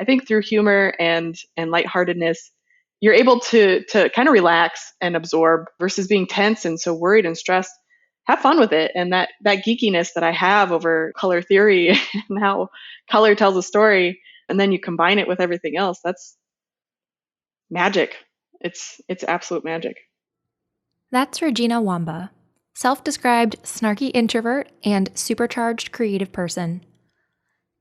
I think through humor and lightheartedness, you're able to kind of relax and absorb versus being tense and so worried and stressed. Have fun with it. And that geekiness that I have over color theory and how color tells a story, and then you combine it with everything else, that's magic. It's absolute magic. That's Regina Wamba, self-described snarky introvert and supercharged creative person.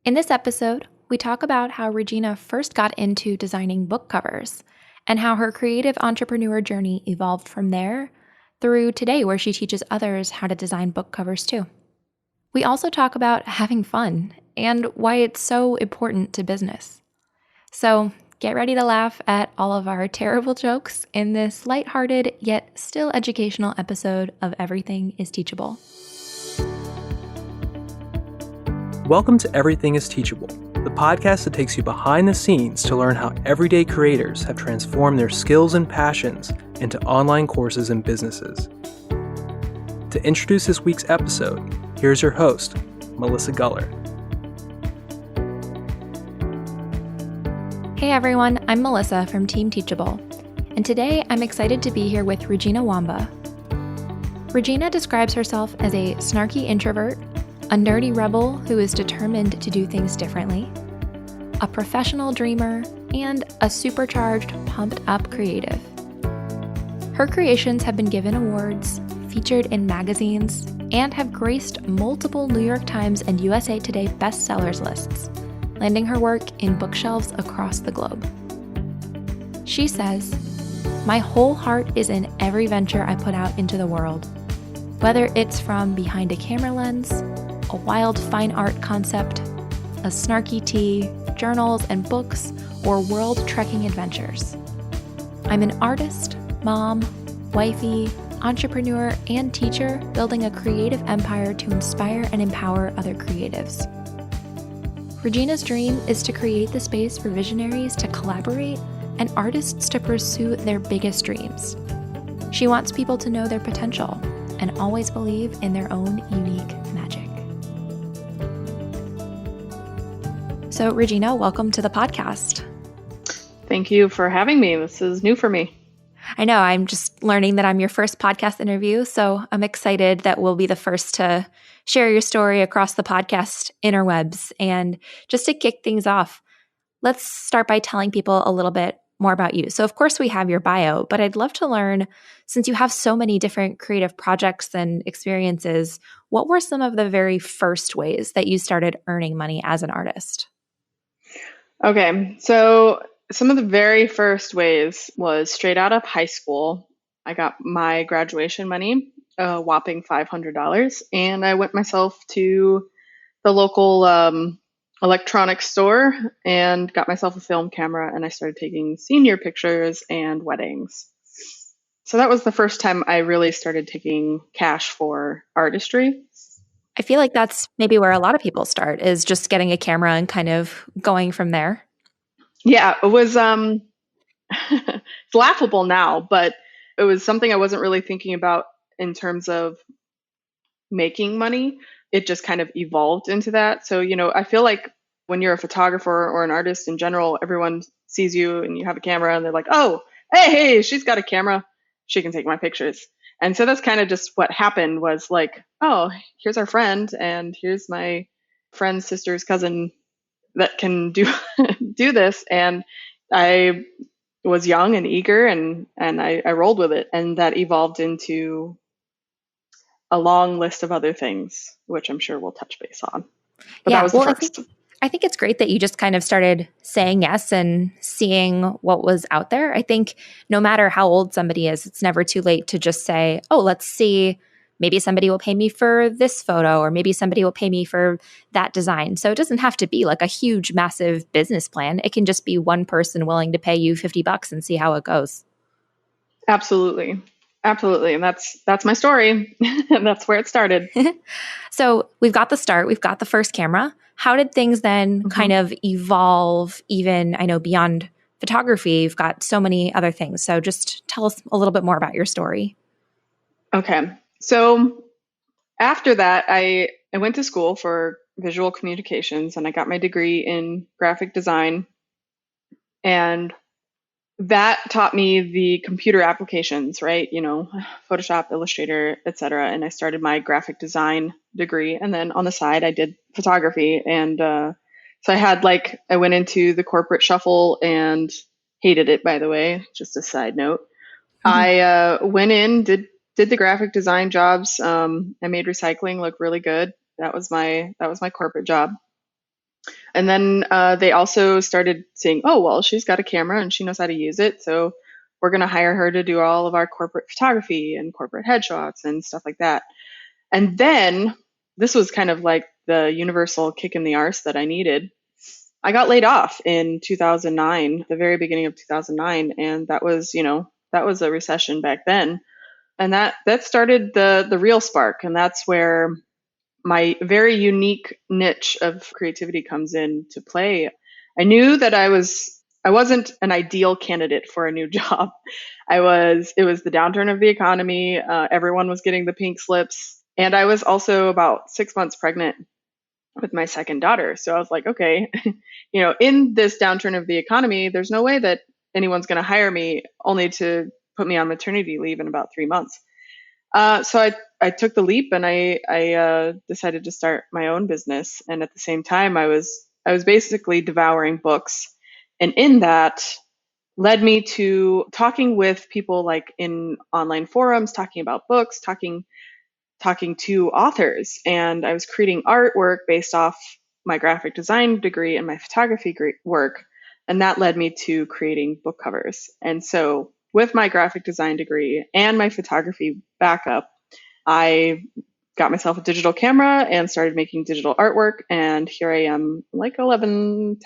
In this episode, we talk about how Regina first got into designing book covers and how her creative entrepreneur journey evolved from there through today, where she teaches others how to design book covers too. We also talk about having fun and why it's so important to business. So get ready to laugh at all of our terrible jokes in this lighthearted yet still educational episode of Everything is Teachable. Welcome to Everything is Teachable, the podcast that takes you behind the scenes to learn how everyday creators have transformed their skills and passions into online courses and businesses. To introduce this week's episode, here's your host, Melissa Guller. Hey everyone, I'm Melissa from Team Teachable, and today I'm excited to be here with Regina Wamba. Regina describes herself as a snarky introvert, a nerdy rebel who is determined to do things differently, a professional dreamer, and a supercharged, pumped-up creative. Her creations have been given awards, featured in magazines, and have graced multiple New York Times and USA Today bestsellers lists, landing her work in bookshelves across the globe. She says, "My whole heart is in every venture I put out into the world, whether it's from behind a camera lens, a wild fine art concept, a snarky tea, journals and books, or world trekking adventures. I'm an artist, mom, wifey, entrepreneur, and teacher building a creative empire to inspire and empower other creatives." Regina's dream is to create the space for visionaries to collaborate and artists to pursue their biggest dreams. She wants people to know their potential and always believe in their own unique magic. So, Regina, welcome to the podcast. Thank you for having me. This is new for me. I know, I'm just learning that I'm your first podcast interview, so I'm excited that we'll be the first to share your story across the podcast interwebs. And just to kick things off, let's start by telling people a little bit more about you. So of course we have your bio, but I'd love to learn, since you have so many different creative projects and experiences, what were some of the very first ways that you started earning money as an artist? Okay, so some of the very first ways was straight out of high school. I got my graduation money, a whopping $500, and I went myself to the local electronics store and got myself a film camera, and I started taking senior pictures and weddings. So that was the first time I really started taking cash for artistry. I feel like that's maybe where a lot of people start, is just getting a camera and kind of going from there. Yeah, it was it's laughable now, but it was something I wasn't really thinking about in terms of making money. It just kind of evolved into that. So, I feel like when you're a photographer or an artist in general, everyone sees you and you have a camera and they're like, "Oh, hey, she's got a camera. She can take my pictures." And so that's kind of just what happened, was like, "Oh, here's our friend, and here's my friend's sister's cousin that can do this." And I was young and eager, and I rolled with it, and that evolved into a long list of other things, which I'm sure we'll touch base on. But that was the first. I think it's great that you just kind of started saying yes and seeing what was out there. I think no matter how old somebody is, it's never too late to just say, "Oh, let's see, maybe somebody will pay me for this photo, or maybe somebody will pay me for that design." So it doesn't have to be like a huge, massive business plan. It can just be one person willing to pay you $50 and see how it goes. Absolutely. Absolutely. And that's my story. And that's where it started. So we've got the start, we've got the first camera. How did things then kind of evolve, even, I know, beyond photography? You've got so many other things. So just tell us a little bit more about your story. Okay. So after that, I went to school for visual communications, and I got my degree in graphic design. And that taught me the computer applications, right? Photoshop, Illustrator, etc. And I started my graphic design degree. And then on the side, I did photography. And so I went into the corporate shuffle and hated it, by the way, just a side note. I went in, did the graphic design jobs. I made recycling look really good. That was my corporate job. And then they also started saying, oh, well, she's got a camera and she knows how to use it. So we're going to hire her to do all of our corporate photography and corporate headshots and stuff like that. And then this was kind of like the universal kick in the arse that I needed. I got laid off in 2009, the very beginning of 2009. And that was a recession back then. And that started the real spark. And that's where my very unique niche of creativity comes into play. I knew that I wasn't an ideal candidate for a new job. It was the downturn of the economy. Everyone was getting the pink slips. And I was also about 6 months pregnant with my second daughter. So I was like, okay, in this downturn of the economy, there's no way that anyone's going to hire me only to put me on maternity leave in about 3 months. So I took the leap and I decided to start my own business. And at the same time, I was basically devouring books, and in that led me to talking with people like in online forums, talking about books, talking to authors, and I was creating artwork based off my graphic design degree and my photography work, and that led me to creating book covers. And so with my graphic design degree and my photography backup, I got myself a digital camera and started making digital artwork. And here I am like 11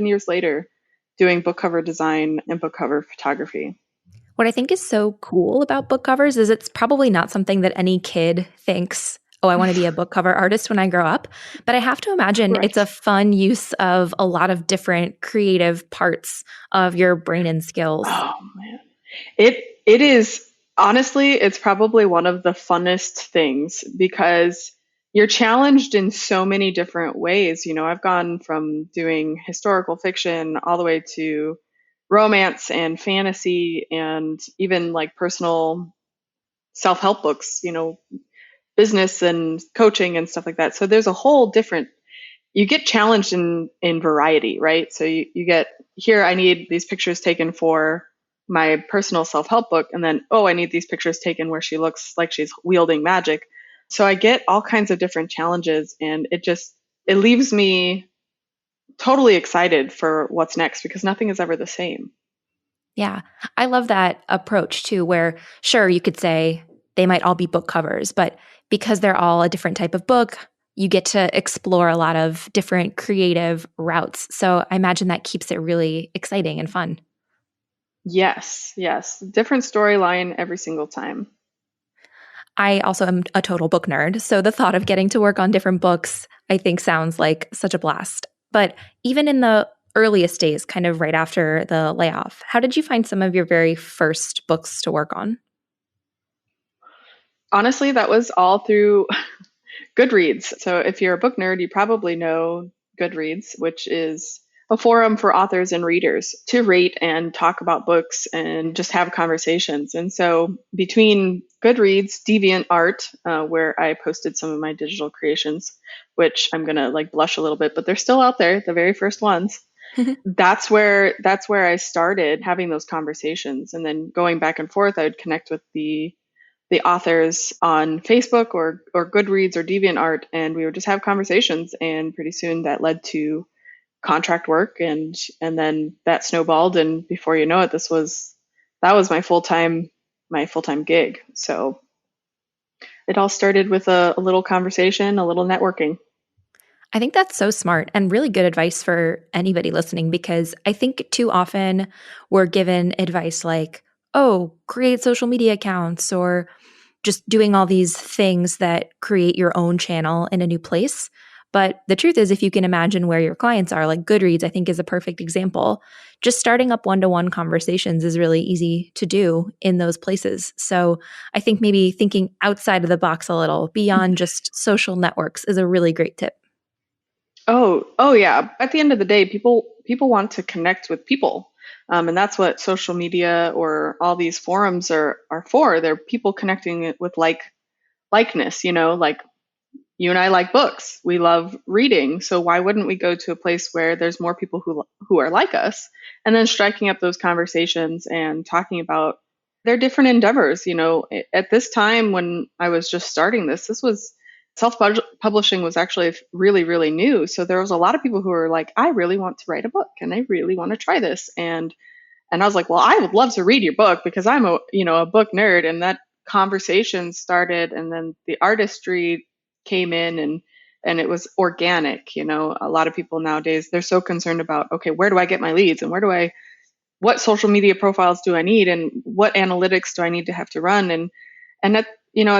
years later doing book cover design and book cover photography. What I think is so cool about book covers is it's probably not something that any kid thinks, oh, I want to be a book cover artist when I grow up. But I have to imagine Right. It's a fun use of a lot of different creative parts of your brain and skills. Oh man. It is, honestly, it's probably one of the funnest things because you're challenged in so many different ways. I've gone from doing historical fiction all the way to romance and fantasy and even like personal self-help books, business and coaching and stuff like that. So there's a whole different, you get challenged in variety, right? So you get, here I need these pictures taken for my personal self-help book, and then I need these pictures taken where she looks like she's wielding magic. So I get all kinds of different challenges, and it leaves me totally excited for what's next because nothing is ever the same. Yeah, I love that approach too, where sure, you could say they might all be book covers, but because they're all a different type of book, you get to explore a lot of different creative routes. So I imagine that keeps it really exciting and fun. Yes. Different storyline every single time. I also am a total book nerd. So the thought of getting to work on different books, I think sounds like such a blast. But even in the earliest days, kind of right after the layoff, how did you find some of your very first books to work on? Honestly, that was all through Goodreads. So if you're a book nerd, you probably know Goodreads, which is a forum for authors and readers to rate and talk about books and just have conversations. And so between Goodreads, DeviantArt, where I posted some of my digital creations, which I'm going to like blush a little bit, but they're still out there, the very first ones. That's where I started having those conversations. And then going back and forth, I would connect with the authors on Facebook or Goodreads or DeviantArt, and we would just have conversations. And pretty soon that led to contract work, and then that snowballed. And before you know it, that was my full-time gig. So it all started with a little conversation, a little networking. I think that's so smart and really good advice for anybody listening, because I think too often we're given advice like, oh, create social media accounts or just doing all these things that create your own channel in a new place. But the truth is, if you can imagine where your clients are, like Goodreads, I think is a perfect example. Just starting up one-to-one conversations is really easy to do in those places. So I think maybe thinking outside of the box a little, beyond just social networks, is a really great tip. Oh yeah. At the end of the day, people want to connect with people. And that's what social media or all these forums are for. They're people connecting with likeness, like you and I like books. We love reading. So why wouldn't we go to a place where there's more people who are like us, and then striking up those conversations and talking about their different endeavors? At this time when I was just starting this was self-publishing was actually really, really new. So there was a lot of people who were like, I really want to write a book and I really want to try this. And I was like, well, I would love to read your book because I'm a book nerd. And that conversation started, and then the artistry came in, and it was organic. A lot of people nowadays, they're so concerned about, okay, where do I get my leads, and what social media profiles do I need, and what analytics do I need to have to run? And at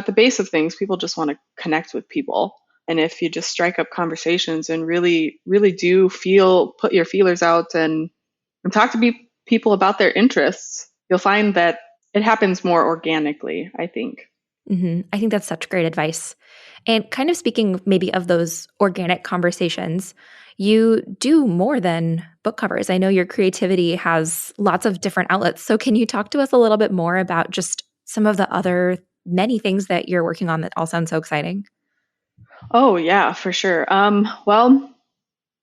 the base of things, people just want to connect with people. And if you just strike up conversations and really, really do put your feelers out and talk to people about their interests, you'll find that it happens more organically, I think. I think that's such great advice. And kind of speaking maybe of those organic conversations, you do more than book covers. I know your creativity has lots of different outlets. So can you talk to us a little bit more about just some of the other many things that you're working on that all sound so exciting? Oh, yeah, for sure. Well,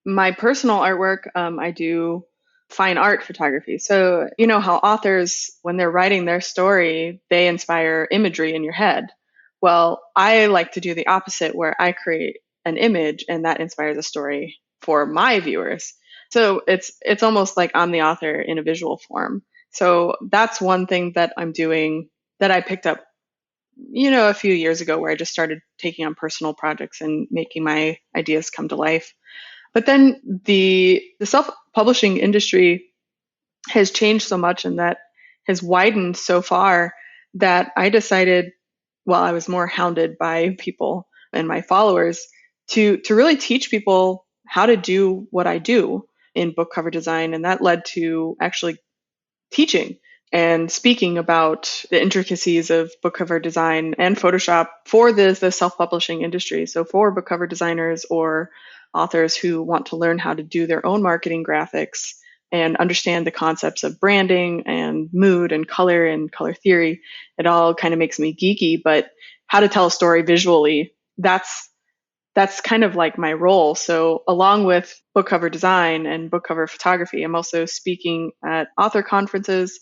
my personal artwork, I do fine art photography. So, you know how authors, when they're writing their story, they inspire imagery in your head. Well, I like to do the opposite, where I create an image and that inspires a story for my viewers. So it's almost like I'm the author in a visual form. So that's one thing that I'm doing that I picked up, a few years ago, where I just started taking on personal projects and making my ideas come to life. But then the self-publishing industry has changed so much, and that has widened so far that I decided, while I was more hounded by people and my followers, to really teach people how to do what I do in book cover design. And that led to actually teaching and speaking about the intricacies of book cover design and Photoshop for the self-publishing industry. So for book cover designers or authors who want to learn how to do their own marketing graphics and understand the concepts of branding and mood and color theory, it all kind of makes me geeky. But how to tell a story visually, that's kind of like my role. So along with book cover design and book cover photography, I'm also speaking at author conferences,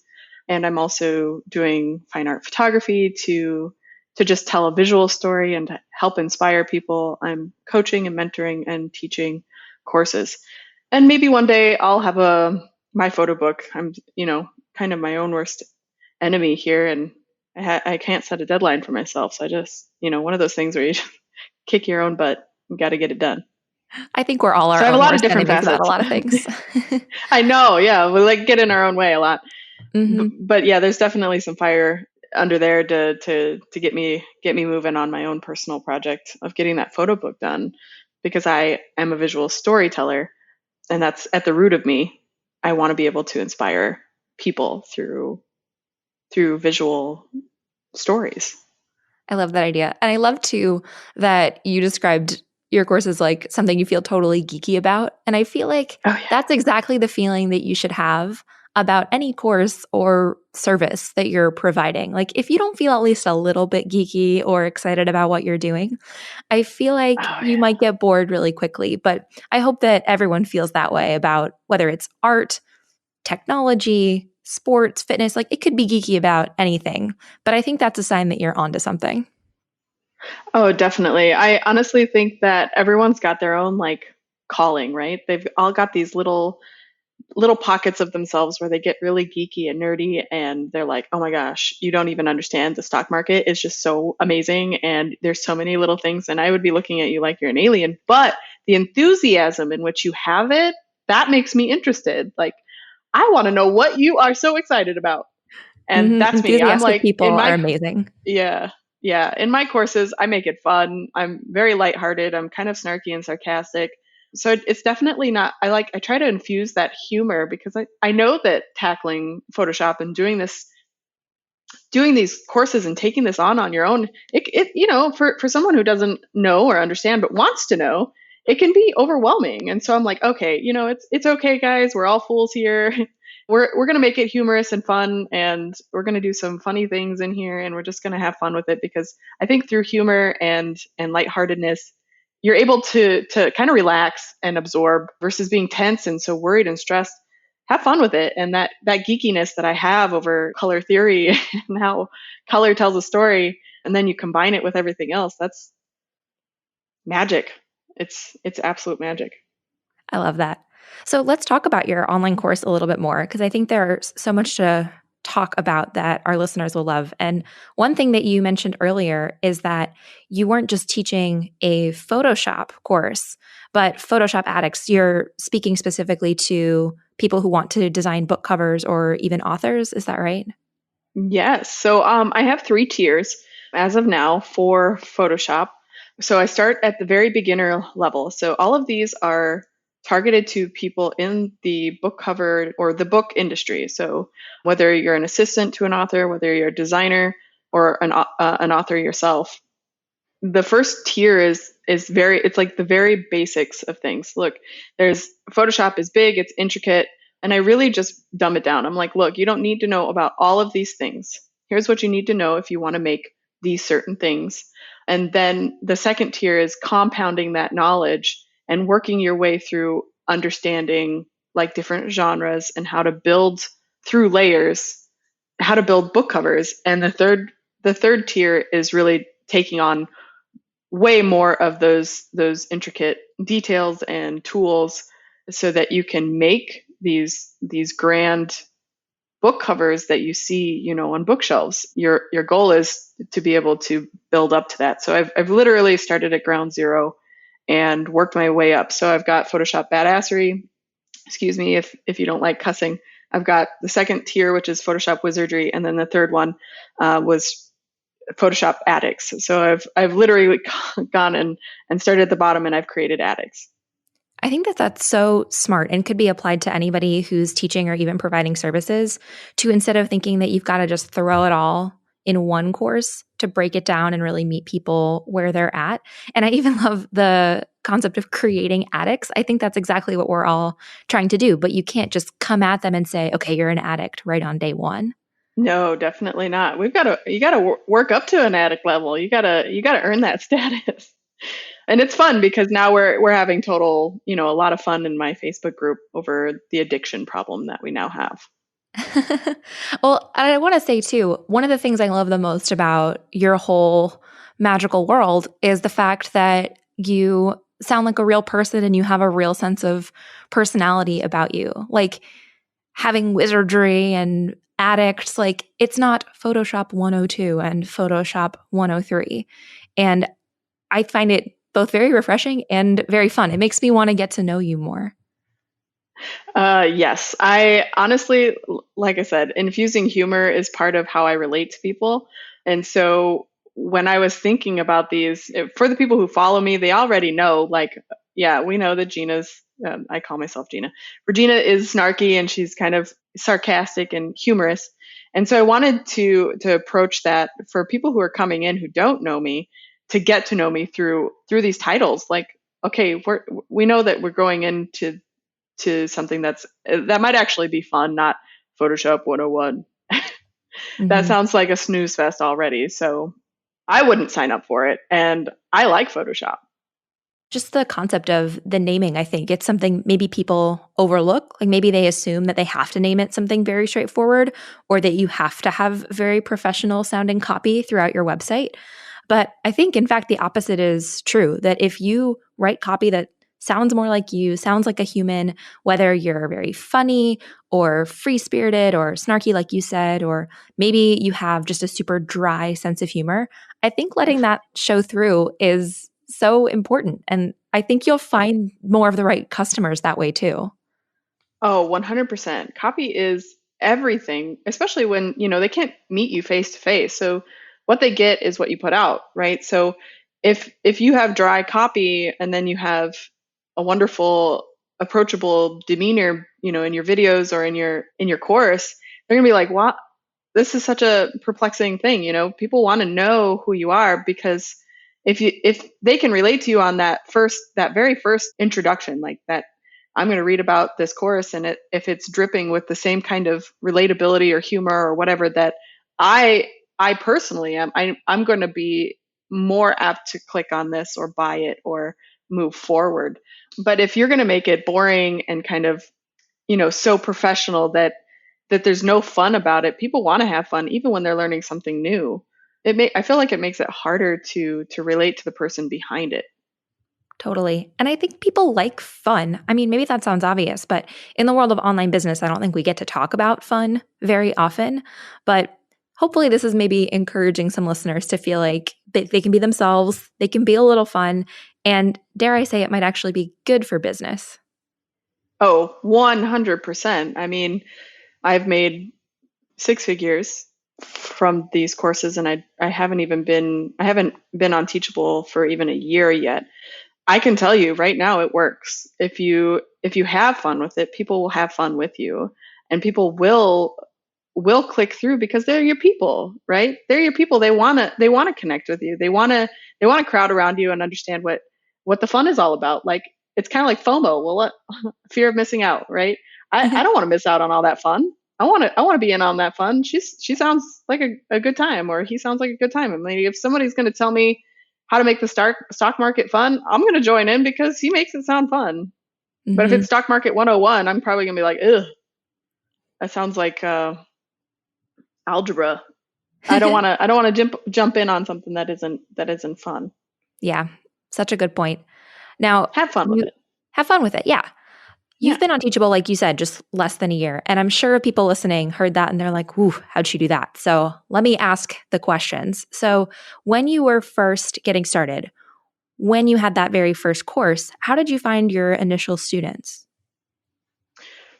and I'm also doing fine art photography to just tell a visual story and to help inspire people. I'm coaching and mentoring and teaching courses. And maybe one day I'll have my photo book. I'm, kind of my own worst enemy here, and I can't set a deadline for myself. So I just, one of those things where you kick your own butt. You got to get it done. I think we're all So our I have a own lot of worst different enemies about facets. a lot of things. I know, yeah, we get in our own way a lot. Mm-hmm. But yeah, there's definitely some fire under there to get me moving on my own personal project of getting that photo book done, because I am a visual storyteller, and that's at the root of me. I want to be able to inspire people through visual stories. I love that idea. And I love too that you described your course as like something you feel totally geeky about. And I feel like that's exactly the feeling that you should have about any course or service that you're providing. Like if you don't feel at least a little bit geeky or excited about what you're doing, I feel like you might get bored really quickly. But I hope that everyone feels that way about whether it's art, technology, sports, fitness, like it could be geeky about anything, but I think that's a sign that you're onto something. Oh, definitely. I honestly think that everyone's got their own calling, right? They've all got these little pockets of themselves where they get really geeky and nerdy, and they're like, oh my gosh, you don't even understand. The stock market is just so amazing, and there's so many little things, and I would be looking at you like you're an alien. But the enthusiasm in which you have it, that makes me interested. Like, I want to know what you are so excited about. And that's me. I'm Enthusiastic like, people are amazing. yeah, in my courses, I make it fun. I'm very lighthearted. I'm kind of snarky and sarcastic. So it's definitely not, I try to infuse that humor, because I know that tackling Photoshop and doing these courses and taking this on your own, for someone who doesn't know or understand but wants to know, it can be overwhelming. And so I'm like, okay, it's okay, guys, we're all fools here. we're going to make it humorous and fun, and we're going to do some funny things in here, and we're just going to have fun with it, because I think through humor and lightheartedness, you're able to kind of relax and absorb versus being tense and so worried and stressed. Have fun with it. And that geekiness that I have over color theory and how color tells a story, and then you combine it with everything else, that's magic. It's absolute magic. I love that. So let's talk about your online course a little bit more, because I think there's so much to talk about that our listeners will love. And one thing that you mentioned earlier is that you weren't just teaching a Photoshop course, but Photoshop addicts. You're speaking specifically to people who want to design book covers or even authors. Is that right? Yes. So I have 3 tiers as of now for Photoshop. So I start at the very beginner level. So all of these are targeted to people in the book cover or the book industry. So whether you're an assistant to an author, whether you're a designer or an author yourself, the first tier is very, it's like the very basics of things. Look, there's Photoshop is big, it's intricate, and I really just dumb it down. I'm like, look, you don't need to know about all of these things. Here's what you need to know if you want to make these certain things. And then the second tier is compounding that knowledge and working your way through understanding like different genres and how to build through layers, how to build book covers. And the third tier is really taking on way more of those intricate details and tools so that you can make these grand book covers that you see, on bookshelves. Your goal is to be able to build up to that. So I've literally started at ground zero and worked my way up. So I've got Photoshop badassery. Excuse me if you don't like cussing. I've got the second tier, which is Photoshop wizardry, and then the third one was Photoshop addicts. So I've literally gone and started at the bottom, and I've created addicts. I think that that's so smart and could be applied to anybody who's teaching or even providing services, to, instead of thinking that you've got to just throw it all in one course, to break it down and really meet people where they're at. And I even love the concept of creating addicts. I think that's exactly what we're all trying to do, but you can't just come at them and say, okay, you're an addict right on day one. No, definitely not. You got to work up to an addict level. You got to earn that status. And it's fun because now we're having total, a lot of fun in my Facebook group over the addiction problem that we now have. Well, I want to say too, one of the things I love the most about your whole magical world is the fact that you sound like a real person and you have a real sense of personality about you. Like having wizardry and addicts, like it's not Photoshop 102 and Photoshop 103. And I find it both very refreshing and very fun. It makes me want to get to know you more. Yes, I honestly, like I said, infusing humor is part of how I relate to people. And so when I was thinking about these, for the people who follow me, they already know, like, yeah, we know that I call myself Gina. Regina is snarky and she's kind of sarcastic and humorous. And so I wanted to approach that for people who are coming in who don't know me, to get to know me through these titles. Like, okay, we know that we're going into something that might actually be fun, not Photoshop 101. That sounds like a snooze fest already. So I wouldn't sign up for it. And I like Photoshop. Just the concept of the naming, I think it's something maybe people overlook. Like maybe they assume that they have to name it something very straightforward, or that you have to have very professional sounding copy throughout your website. But I think, in fact, the opposite is true, that if you write copy that sounds more like you, sounds like a human, whether you're very funny or free-spirited or snarky, like you said, or maybe you have just a super dry sense of humor, I think letting that show through is so important. And I think you'll find more of the right customers that way too. Oh, 100%. Copy is everything, especially when, they can't meet you face to face. So what they get is what you put out, right? So if you have dry copy and then you have a wonderful, approachable demeanor, in your videos or in your course, they're gonna be like, "What? This is such a perplexing thing." People want to know who you are, because if they can relate to you on that very first introduction, like that, I'm going to read about this course, and if it's dripping with the same kind of relatability or humor or whatever that I I personally am, I'm going to be more apt to click on this or buy it or move forward. But if you're going to make it boring and kind of, so professional that there's no fun about it, people want to have fun even when they're learning something new. I feel like it makes it harder to relate to the person behind it. Totally. And I think people like fun. I mean, maybe that sounds obvious, but in the world of online business, I don't think we get to talk about fun very often. But hopefully, this is maybe encouraging some listeners to feel like they can be themselves, they can be a little fun, and dare I say, it might actually be good for business. Oh, 100%. I mean, I've made six figures from these courses, and I haven't been on Teachable for even a year yet. I can tell you right now it works. If you have fun with it, people will have fun with you, and people will click through because they're your people, right? They're your people. They want to connect with you. They want to crowd around you and understand what the fun is all about. Like, it's kind of like FOMO. Well, fear of missing out, right? I don't want to miss out on all that fun. I want to be in on that fun. She sounds like a good time, or he sounds like a good time. I mean, if somebody's going to tell me how to make the stock market fun, I'm going to join in because he makes it sound fun. But if it's stock market 101, I'm probably going to be like, ugh, that sounds like algebra. I don't want to jump in on something that isn't fun. Yeah, such a good point. Now, Have fun with it. Have fun with it. Yeah. You've been on Teachable, like you said, just less than a year. And I'm sure people listening heard that and they're like, "Ooh, how'd she do that?" So let me ask the questions. So when you were first getting started, when you had that very first course, how did you find your initial students?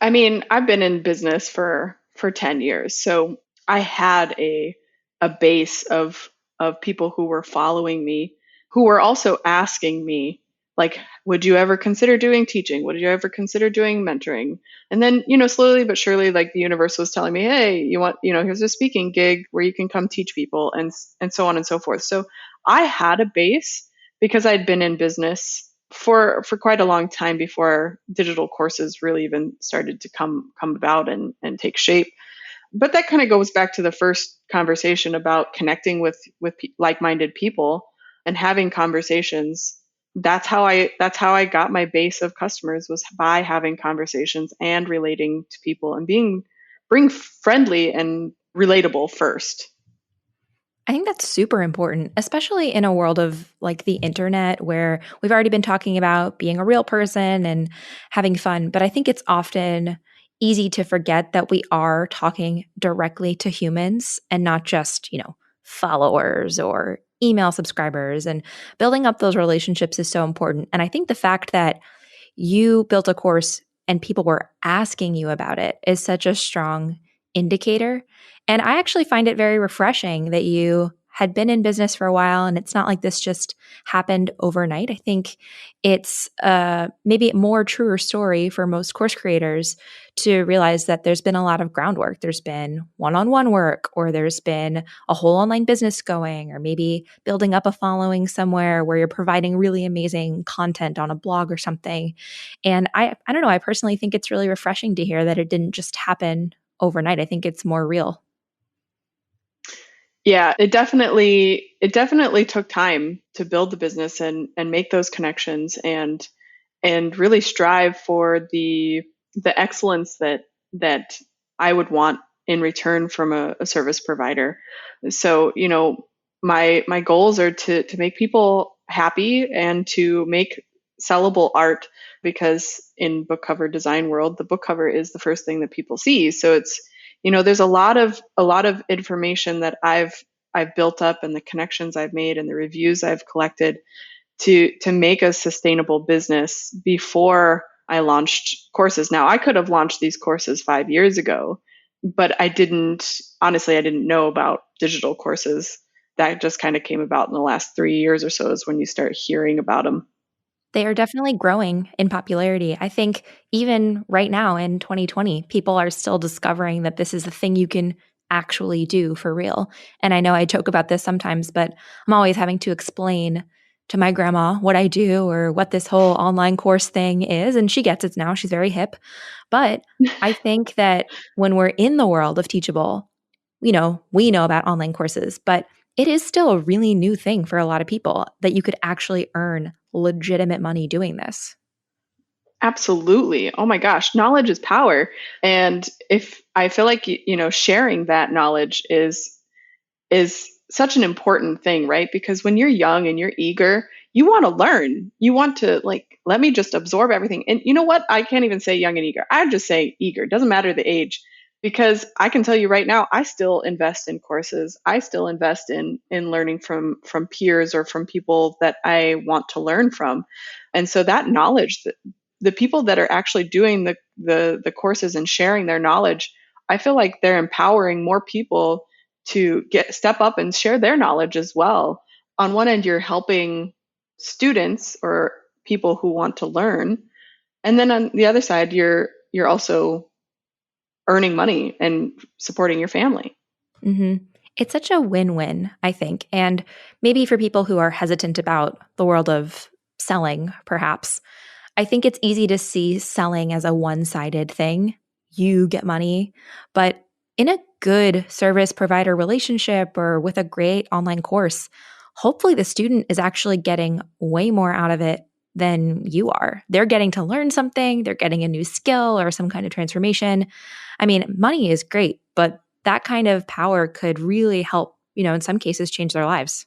I mean, I've been in business for 10 years. So I had a base of people who were following me, who were also asking me, like, would you ever consider doing teaching? Would you ever consider doing mentoring? And then, slowly but surely, like, the universe was telling me, hey, here's a speaking gig where you can come teach people, and so on and so forth. So I had a base because I'd been in business for quite a long time before digital courses really even started to come about and take shape. But that kind of goes back to the first conversation about connecting with like-minded people and having conversations. That's how I got my base of customers, was by having conversations and relating to people and being friendly and relatable first. I think that's super important, especially in a world of like the internet where we've already been talking about being a real person and having fun. But I think it's often easy to forget that we are talking directly to humans and not just, followers or email subscribers. And building up those relationships is so important. And I think the fact that you built a course and people were asking you about it is such a strong indicator. And I actually find it very refreshing that you had been in business for a while and it's not like this just happened overnight. I think it's maybe a more truer story for most course creators to realize that there's been a lot of groundwork. There's been one-on-one work, or there's been a whole online business going, or maybe building up a following somewhere where you're providing really amazing content on a blog or something. And I don't know, I personally think it's really refreshing to hear that it didn't just happen overnight. I think it's more real. Yeah, it definitely took time to build the business and make those connections and really strive for the excellence that I would want in return from a service provider. So, my goals are to make people happy and to make sellable art, because in book cover design world, the book cover is the first thing that people see. So it's, there's a lot of information that I've built up, and the connections I've made and the reviews I've collected to make a sustainable business before I launched courses. Now, I could have launched these courses 5 years ago, but I didn't know about digital courses. That just kind of came about in the last 3 years or so, is when you start hearing about them. They are definitely growing in popularity. I think even right now in 2020, people are still discovering that this is the thing you can actually do for real. And I know I joke about this sometimes, but I'm always having to explain to my grandma what I do or what this whole online course thing is. And she gets it now. She's very hip. But I think that when we're in the world of Teachable, we know about online courses, but it is still a really new thing for a lot of people that you could actually earn legitimate money doing this. Absolutely. Oh my gosh, knowledge is power. And if I feel like sharing that knowledge is such an important thing, right? Because when you're young and you're eager, you want to learn. You want to let me just absorb everything. And you know what? I can't even say young and eager. I just say eager. It doesn't matter the age. Because I can tell you right now, I still invest in courses. I still invest in learning from peers or from people that I want to learn from. And so that knowledge, the people that are actually doing the courses and sharing their knowledge, I feel like they're empowering more people to step up and share their knowledge as well. On one end, you're helping students or people who want to learn, and then on the other side, you're also earning money and supporting your family. Mm-hmm. It's such a win-win, I think. And maybe for people who are hesitant about the world of selling, perhaps, I think it's easy to see selling as a one-sided thing. You get money, but in a good service provider relationship or with a great online course, hopefully the student is actually getting way more out of it than you are. They're getting to learn something, they're getting a new skill or some kind of transformation. I mean, money is great, but that kind of power could really help, in some cases change their lives.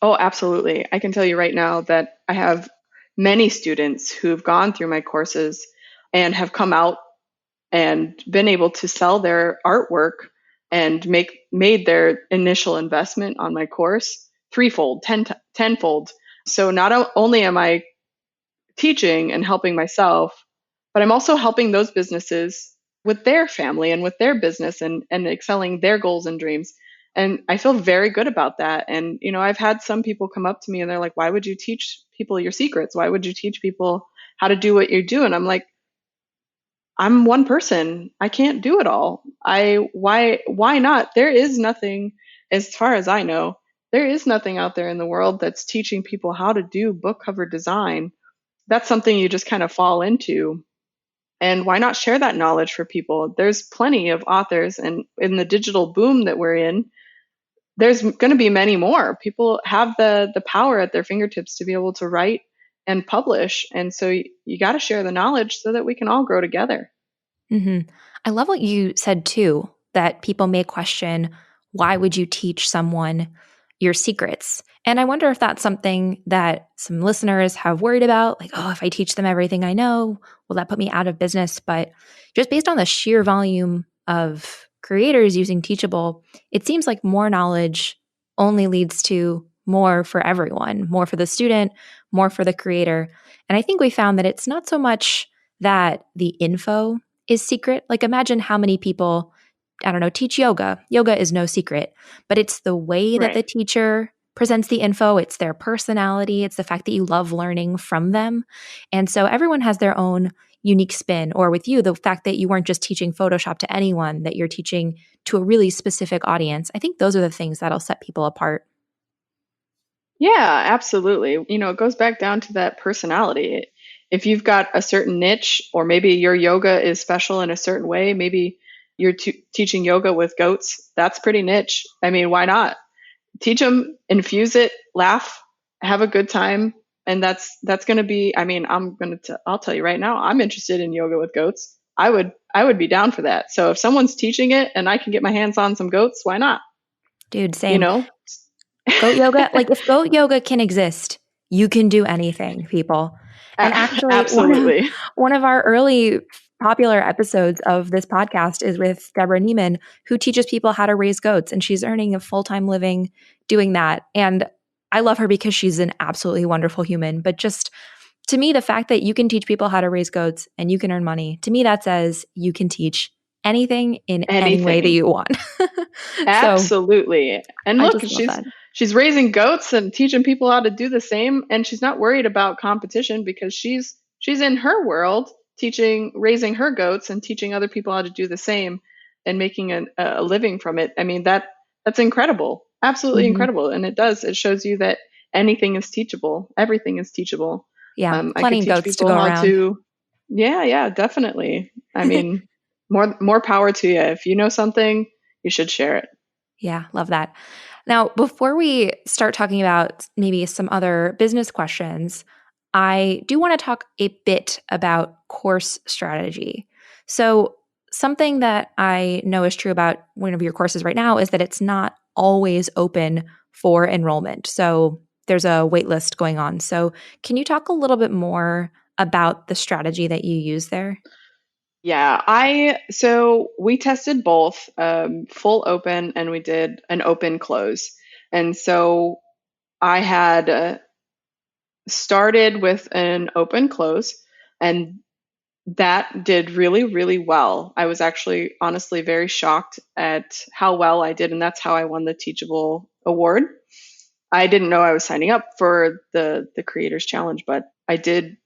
Oh, absolutely. I can tell you right now that I have many students who've gone through my courses and have come out and been able to sell their artwork and made their initial investment on my course threefold, tenfold. So not only am I teaching and helping myself, but I'm also helping those businesses with their family and with their business and excelling their goals and dreams. And I feel very good about that. And, I've had some people come up to me and they're like, why would you teach people your secrets? Why would you teach people how to do what you do? And I'm like, I'm one person. I can't do it all. Why not? There is nothing, as far as I know, there is nothing out there in the world that's teaching people how to do book cover design. That's something you just kind of fall into. And why not share that knowledge for people? There's plenty of authors, and in the digital boom that we're in, there's going to be many more. People have the power at their fingertips to be able to write and publish. And so you got to share the knowledge so that we can all grow together. Mm-hmm. I love what you said too, that people may question, why would you teach someone your secrets? And I wonder if that's something that some listeners have worried about, like, oh, if I teach them everything I know, will that put me out of business? But just based on the sheer volume of creators using Teachable, it seems like more knowledge only leads to more for everyone, more for the student, more for the creator. And I think we found that it's not so much that the info is secret. Like, imagine how many people, I don't know, teach yoga. Yoga is no secret, but it's the way that the Right. teacher presents the info. It's their personality. It's the fact that you love learning from them. And so everyone has their own unique spin. Or with you, the fact that you weren't just teaching Photoshop to anyone, that you're teaching to a really specific audience. I think those are the things that'll set people apart. Yeah, absolutely. It goes back down to that personality. If you've got a certain niche, or maybe your yoga is special in a certain way, maybe you're teaching yoga with goats, that's pretty niche. I mean, why not? Teach them, infuse it, laugh, have a good time. And that's going to be, I mean, I'll tell you right now, I'm interested in yoga with goats. I would be down for that. So if someone's teaching it and I can get my hands on some goats, why not? Dude, You same. know? Goat yoga, like if goat yoga can exist, you can do anything, people. And actually, Absolutely. one of our early popular episodes of this podcast is with Deborah Neiman, who teaches people how to raise goats, and she's earning a full-time living doing that. And I love her because she's an absolutely wonderful human. But just to me, the fact that you can teach people how to raise goats and you can earn money, to me, that says you can teach anything in any way that Anything. you want. So Absolutely. And I look, just love that. she's raising goats and teaching people how to do the same, and she's not worried about competition because she's in her world raising her goats and teaching other people how to do the same and making a living from it. I mean, that's incredible. Absolutely Mhm. incredible. And it shows you that anything is teachable. Everything is teachable. Yeah, I could plenty of teach goats to people go how around. to, yeah, definitely. I mean, more power to you. If you know something, you should share it. Yeah, love that. Now, before we start talking about maybe some other business questions, I do want to talk a bit about course strategy. So, something that I know is true about one of your courses right now is that it's not always open for enrollment. So, there's a wait list going on. So, can you talk a little bit more about the strategy that you use there? Yeah, so we tested both full open and we did an open close. And so I had started with an open close, and that did really, really well. I was actually honestly very shocked at how well I did, and that's how I won the Teachable award. I didn't know I was signing up for the Creators Challenge, but I did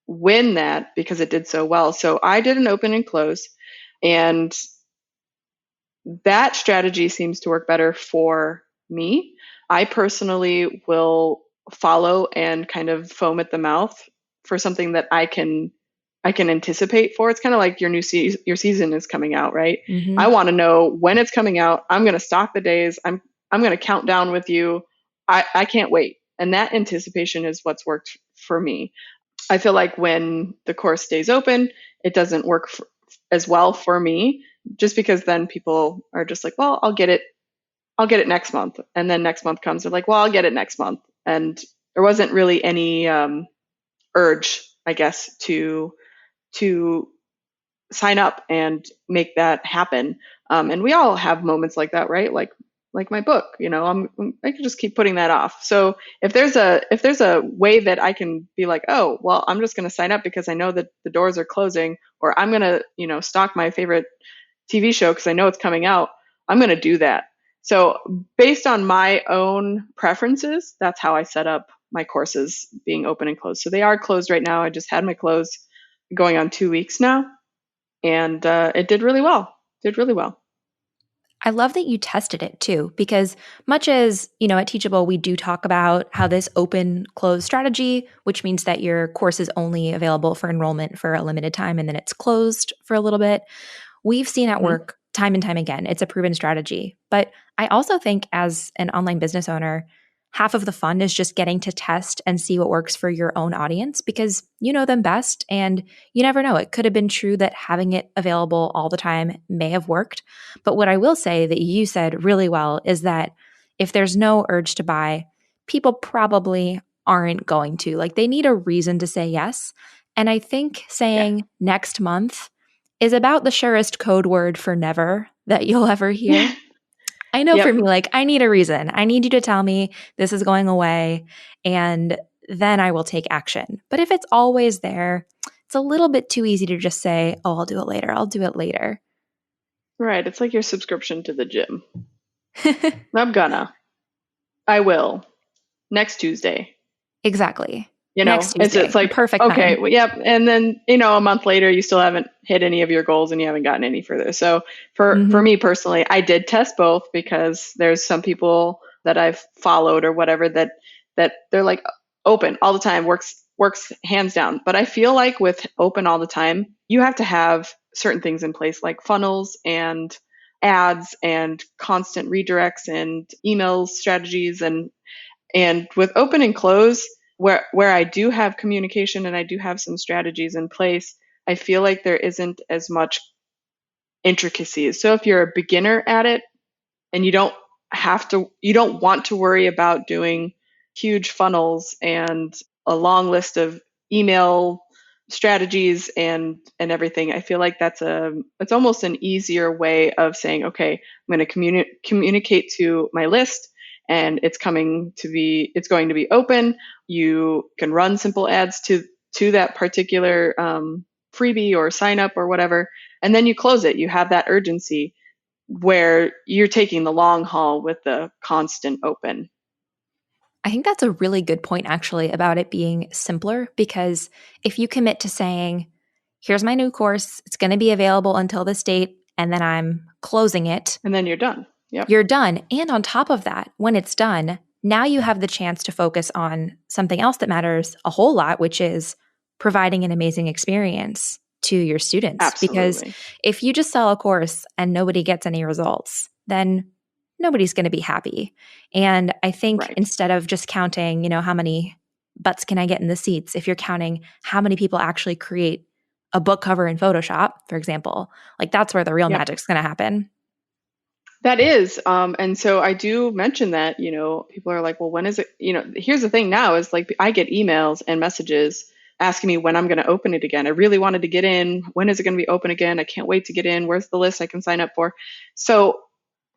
win that because it did so well. So I did an open and close, and that strategy seems to work better for me. I personally will follow and kind of foam at the mouth for something that I can anticipate for. It's kind of like your season is coming out, right? Mm-hmm. I want to know when it's coming out. I'm going to stock the days. I'm going to count down with you. I can't wait. And that anticipation is what's worked for me. I feel like when the course stays open, it doesn't work as well for me, just because then people are just like, well, I'll get it next month. And then next month comes, they're like, well, I'll get it next month. And there wasn't really any urge, I guess, to sign up and make that happen. And we all have moments like that, right? Like my book, I can just keep putting that off. So if there's a way that I can be like, oh, well, I'm just going to sign up because I know that the doors are closing, or I'm going to, stock my favorite TV show because I know it's coming out, I'm going to do that. So based on my own preferences, that's how I set up my courses being open and closed. So they are closed right now. I just had my close going on 2 weeks now, and it did really well. Did really well. I love that you tested it too, because much as, at Teachable, we do talk about how this open close strategy, which means that your course is only available for enrollment for a limited time and then it's closed for a little bit. We've seen that Mhm. work time and time again. It's a proven strategy. But I also think as an online business owner, half of the fun is just getting to test and see what works for your own audience because you know them best and you never know. It could have been true that having it available all the time may have worked. But what I will say that you said really well is that if there's no urge to buy, people probably aren't going to. Like they need a reason to say yes. And I think Yeah. saying next month is about the surest code word for never that you'll ever hear. I know for Yep. me, like, I need a reason. I need you to tell me this is going away, and then I will take action. But if it's always there, it's a little bit too easy to just say, oh, I'll do it later. I'll do it later. Right. It's like your subscription to the gym. I'm gonna. I will. Next Tuesday. Exactly. Next It's Tuesday, the like, perfect okay, time. well, yep. And then, a month later, you still haven't hit any of your goals and you haven't gotten any further. So for Hmm. me personally, I did test both because there's some people that I've followed or whatever that they're like open all the time, works hands down. But I feel like with open all the time, you have to have certain things in place like funnels and ads and constant redirects and email strategies, and with open and close, where I do have communication and I do have some strategies in place, I feel like there isn't as much intricacies. So if you're a beginner at it and you don't want to worry about doing huge funnels and a long list of email strategies and everything, I feel like it's almost an easier way of saying, okay, I'm going to communicate to my list, and it's going to be open. You can run simple ads to that particular freebie or sign up or whatever, and then you close it. You have that urgency where you're taking the long haul with the constant open. I think that's a really good point, actually, about it being simpler because if you commit to saying, here's my new course, it's going to be available until this date, and then I'm closing it, And then you're done. Yep. you're done. And on top of that, when it's done, now you have the chance to focus on something else that matters a whole lot, which is providing an amazing experience to your students. Because Absolutely. if you just sell a course and nobody gets any results, then nobody's going to be happy. And I think Right. instead of just counting, how many butts can I get in the seats, if you're counting how many people actually create a book cover in Photoshop, for example, like that's where the real Yep. magic's going to happen. That is. And so I do mention that, people are like, well, when is it? Here's the thing now is like I get emails and messages asking me when I'm going to open it again. I really wanted to get in. When is it going to be open again? I can't wait to get in. Where's the list I can sign up for? So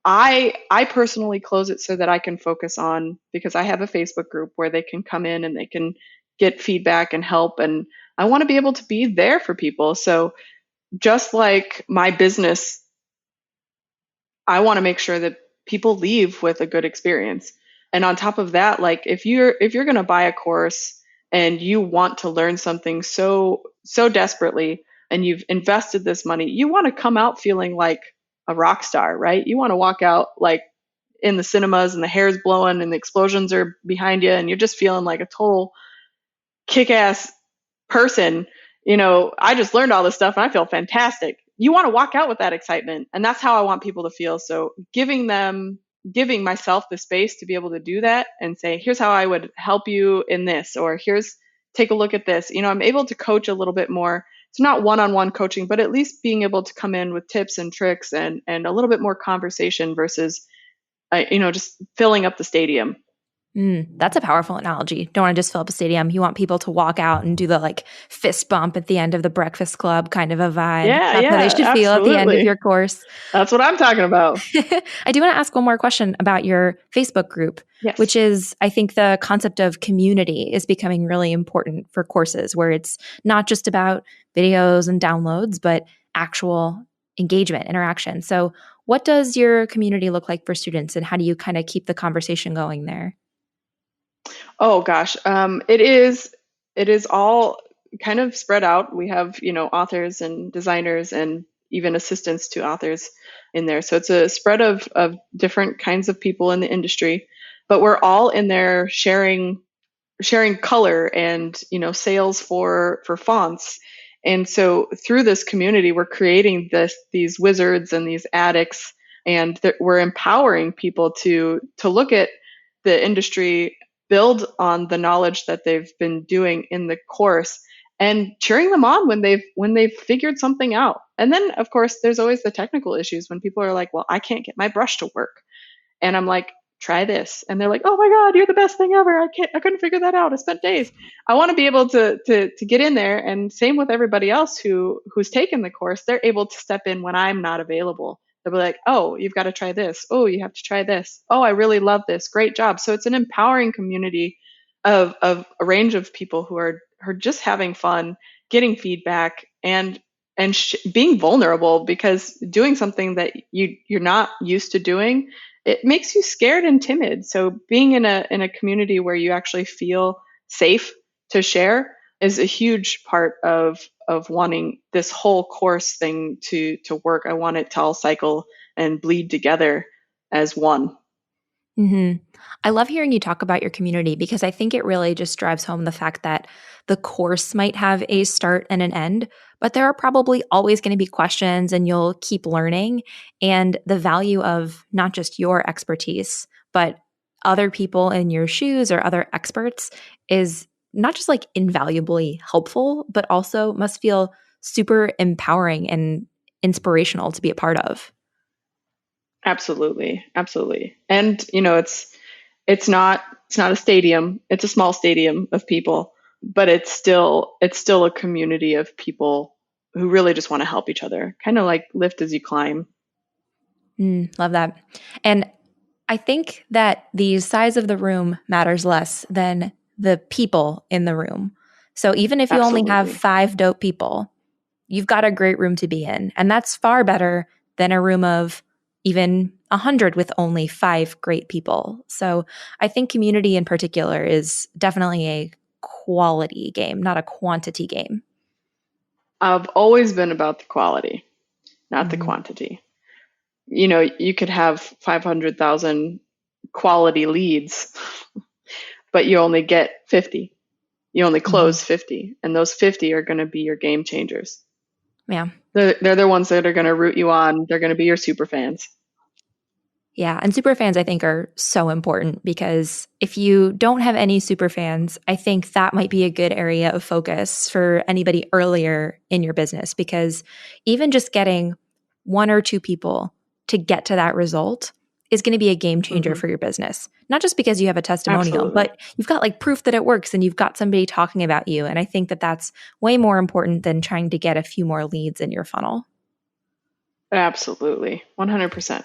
I personally close it so that I can focus on, because I have a Facebook group where they can come in and they can get feedback and help. And I want to be able to be there for people. So just like my business, I want to make sure that people leave with a good experience. And on top of that, like if you're going to buy a course and you want to learn something so desperately and you've invested this money, you want to come out feeling like a rock star, right? You want to walk out like in the cinemas and the hair's blowing and the explosions are behind you and you're just feeling like a total kick-ass person. I just learned all this stuff and I feel fantastic. You want to walk out with that excitement. And that's how I want people to feel. So giving myself the space to be able to do that and say, here's how I would help you in this, or take a look at this. I'm able to coach a little bit more. It's not one-on-one coaching, but at least being able to come in with tips and tricks and a little bit more conversation versus, just filling up the stadium. That's a powerful analogy. Don't want to just fill up a stadium. You want people to walk out and do the like fist bump at the end of the Breakfast Club kind of a vibe. Yeah, That's how they yeah, should feel at the end of absolutely. your course. That's what I'm talking about. I do want to ask one more question about your Facebook group, Yes. which is, I think the concept of community is becoming really important for courses where it's not just about videos and downloads, but actual engagement, interaction. So what does your community look like for students and how do you kind of keep the conversation going there? Oh gosh, it is all kind of spread out. We have authors and designers and even assistants to authors in there. So it's a spread of different kinds of people in the industry, but we're all in there sharing color and sales for fonts. And so through this community, we're creating these wizards and these addicts, and we're empowering people to look at the industry, build on the knowledge that they've been doing in the course, and cheering them on when they've figured something out. And then of course there's always the technical issues when people are like, well, I can't get my brush to work. And I'm like, try this. And they're like, oh my God, you're the best thing ever. I couldn't figure that out. I spent days. I want to be able to get in there. And same with everybody else who's taken the course. They're able to step in when I'm not available. They'll be like, oh, you've got to try this. Oh, you have to try this. Oh, I really love this. Great job. So it's an empowering community of a range of people who are just having fun, getting feedback, and being vulnerable, because doing something that you're not used to doing, it makes you scared and timid. So being in a community where you actually feel safe to share is a huge part of wanting this whole course thing to work. I want it to all cycle and bleed together as one. Mm-hmm. I love hearing you talk about your community because I think it really just drives home the fact that the course might have a start and an end, but there are probably always going to be questions and you'll keep learning. And the value of not just your expertise, but other people in your shoes or other experts is not just like invaluably helpful, but also must feel super empowering and inspirational to be a part of. Absolutely, absolutely. And it's not a stadium. It's a small stadium of people, but it's still a community of people who really just want to help each other. Kind of like lift as you climb. Love that. And I think that the size of the room matters less than the people in the room. So even if you only have Absolutely. 5 dope people, you've got a great room to be in. And that's far better than a room of even 100 with only 5 great people. So I think community in particular is definitely a quality game, not a quantity game. I've always been about the quality, not the Mhm. quantity. You could have 500,000 quality leads, but you only get 50. You only close 50, and those 50 are going to be your game changers. Yeah. They're the ones that are going to root you on. They're going to be your super fans. Yeah. And super fans, I think, are so important because if you don't have any super fans, I think that might be a good area of focus for anybody earlier in your business, because even just getting one or two people to get to that result is going to be a game changer for your business. Not just because you have a testimonial, Absolutely. but you've got like proof that it works and you've got somebody talking about you. And I think that that's way more important than trying to get a few more leads in your funnel. Absolutely. 100%.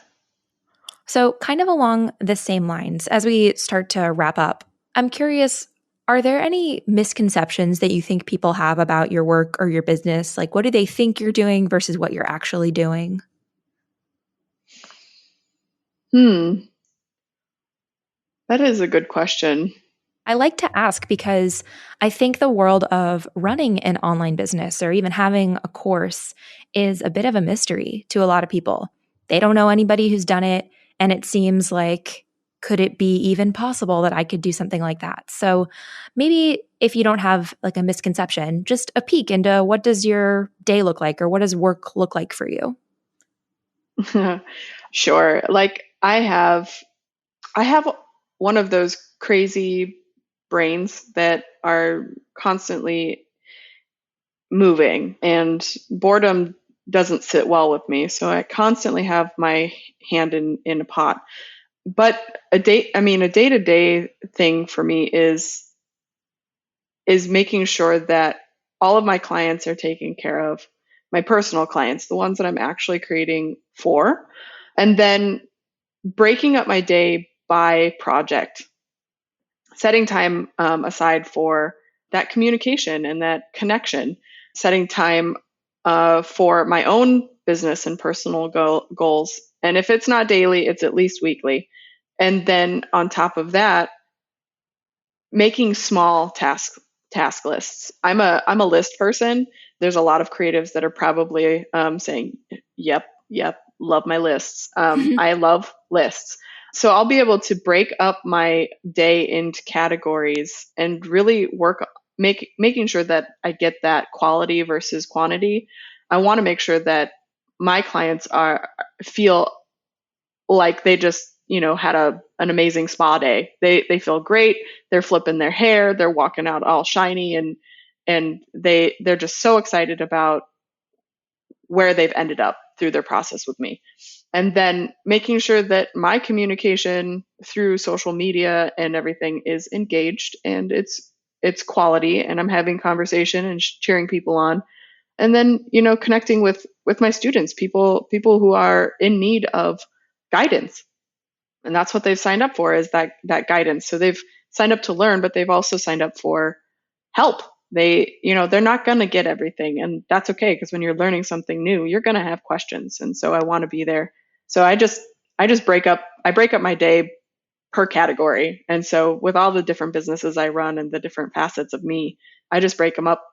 So, kind of along the same lines, as we start to wrap up, I'm curious, are there any misconceptions that you think people have about your work or your business? Like, what do they think you're doing versus what you're actually doing? That is a good question. I like to ask because I think the world of running an online business or even having a course is a bit of a mystery to a lot of people. They don't know anybody who's done it. And it seems like, could it be even possible that I could do something like that? So maybe if you don't have like a misconception, just a peek into what does your day look like or what does work look like for you? Sure. Like I have one of those crazy brains that are constantly moving, and boredom doesn't sit well with me. So I constantly have my hand in a pot. But a day-to-day thing for me is making sure that all of my clients are taken care of, my personal clients, the ones that I'm actually creating for, and then breaking up my day by project, setting time aside for that communication and that connection, setting time for my own business and personal goals. And if it's not daily, it's at least weekly. And then on top of that, making small task lists. I'm a list person. There's a lot of creatives that are probably saying, "Yep, love my lists." I love lists. So I'll be able to break up my day into categories and really work making sure that I get that quality versus quantity. I want to make sure that my clients feel like they just had an amazing spa day. They feel great. They're flipping their hair. They're walking out all shiny, and they're just so excited about where they've ended up through their process with me. And then making sure that my communication through social media and everything is engaged and it's quality, and I'm having conversation and cheering people on. And then connecting with my students, people who are in need of guidance, and that's what they've signed up for, is that guidance. So they've signed up to learn, but they've also signed up for help. They're not going to get everything, and that's okay, because when you're learning something new, you're going to have questions, and so I want to be there. So I just break up my day per category. And so with all the different businesses I run and the different facets of me, I just break them up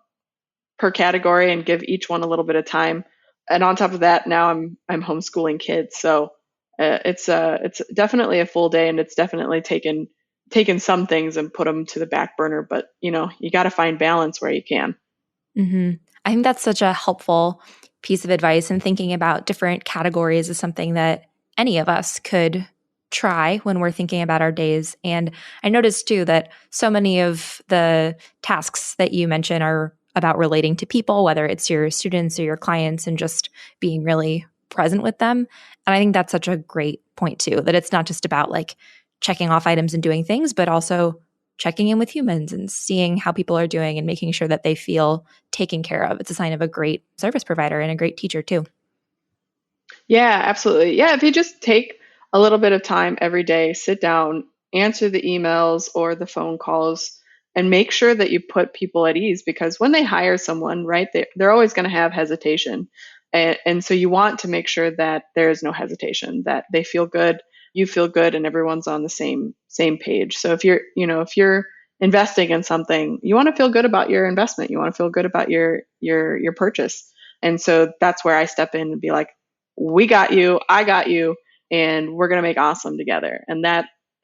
per category and give each one a little bit of time. And on top of that, now I'm homeschooling kids, so it's definitely a full day, and it's definitely taken some things and put them to the back burner. But you got to find balance where you can. I think that's such a helpful piece of advice, and thinking about different categories is something that any of us could try when we're thinking about our days. And I noticed too that so many of the tasks that you mentioned are about relating to people, whether it's your students or your clients, and just being really present with them. And I think that's such a great point too, that it's not just about like checking off items and doing things, but also checking in with humans and seeing how people are doing and making sure that they feel taken care of. It's a sign of a great service provider and a great teacher too. Yeah, absolutely. Yeah, if you just take a little bit of time every day, sit down, answer the emails or the phone calls, and make sure that you put people at ease, because when they hire someone, right, they're always going to have hesitation. And so you want to make sure that there is no hesitation, that they feel good, you feel good, and everyone's on the same page. So if you're investing in something, you want to feel good about your investment. You want to feel good about your purchase. And so that's where I step in and be like, we got you, I got you, and we're going to make awesome together. And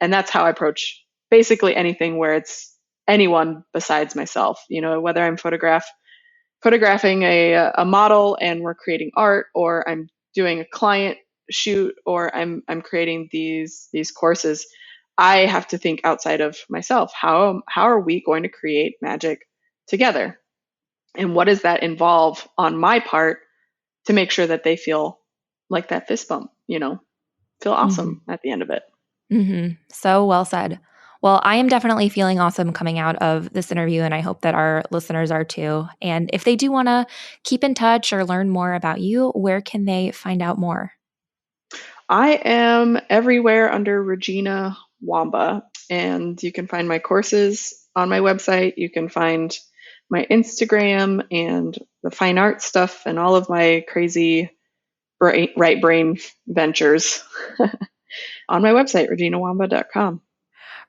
And that's how I approach basically anything where it's anyone besides myself, whether I'm photographing a model and we're creating art, or I'm doing a client shoot, or I'm creating these courses. I have to think outside of myself. How are we going to create magic together? And what does that involve on my part to make sure that they feel like that fist bump, feel awesome at the end of it. So well said. Well, I am definitely feeling awesome coming out of this interview, and I hope that our listeners are too. And if they do want to keep in touch or learn more about you, where can they find out more? I am everywhere under Regina Wamba, and you can find my courses on my website. You can find my Instagram and the fine art stuff and all of my crazy right brain ventures on my website, reginawamba.com.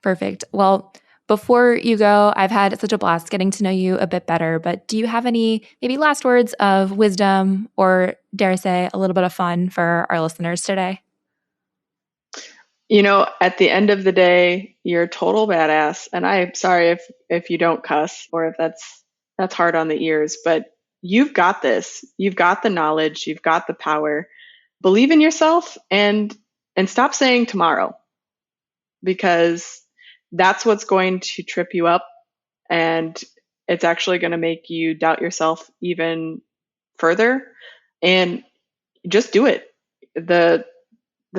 Perfect. Well, before you go, I've had such a blast getting to know you a bit better, but do you have any maybe last words of wisdom, or dare I say a little bit of fun for our listeners today? At the end of the day, you're a total badass. And I'm sorry if you don't cuss, or if that's hard on the ears, but you've got this. You've got the knowledge, you've got the power. Believe in yourself and stop saying tomorrow, because that's what's going to trip you up, and it's actually going to make you doubt yourself even further. And just do it. The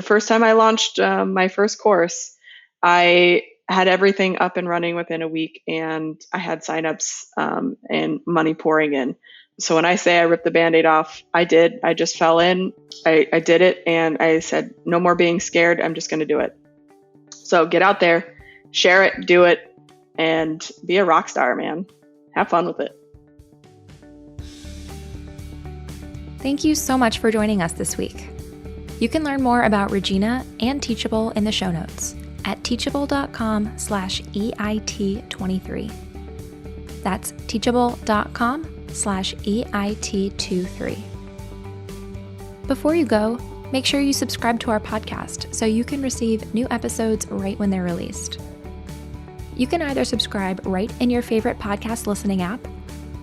first time I launched my first course, I had everything up and running within a week, and I had signups and money pouring in. So when I say I ripped the Band-Aid off, I did. I just fell in. I did it, and I said, no more being scared. I'm just going to do it. So get out there, share it, do it, and be a rock star, man. Have fun with it. Thank you so much for joining us this week. You can learn more about Regina and Teachable in the show notes at teachable.com/EIT23. That's teachable.com/EIT23. Before you go, make sure you subscribe to our podcast so you can receive new episodes right when they're released. You can either subscribe right in your favorite podcast listening app,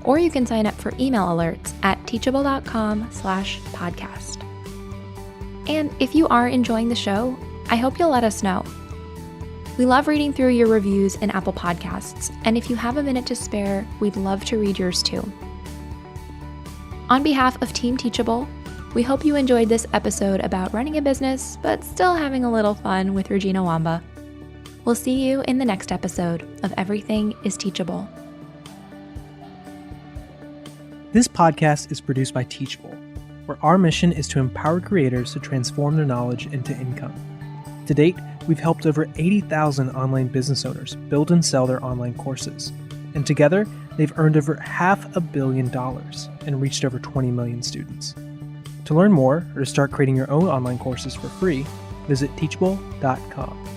or you can sign up for email alerts at teachable.com/podcast. And if you are enjoying the show, I hope you'll let us know. We love reading through your reviews in Apple Podcasts, and if you have a minute to spare, we'd love to read yours too. On behalf of Team Teachable, we hope you enjoyed this episode about running a business, but still having a little fun with Regina Wamba. We'll see you in the next episode of Everything is Teachable. This podcast is produced by Teachable, where our mission is to empower creators to transform their knowledge into income. To date, we've helped over 80,000 online business owners build and sell their online courses. And together, they've earned over $500 million and reached over 20 million students. To learn more or to start creating your own online courses for free, visit teachable.com.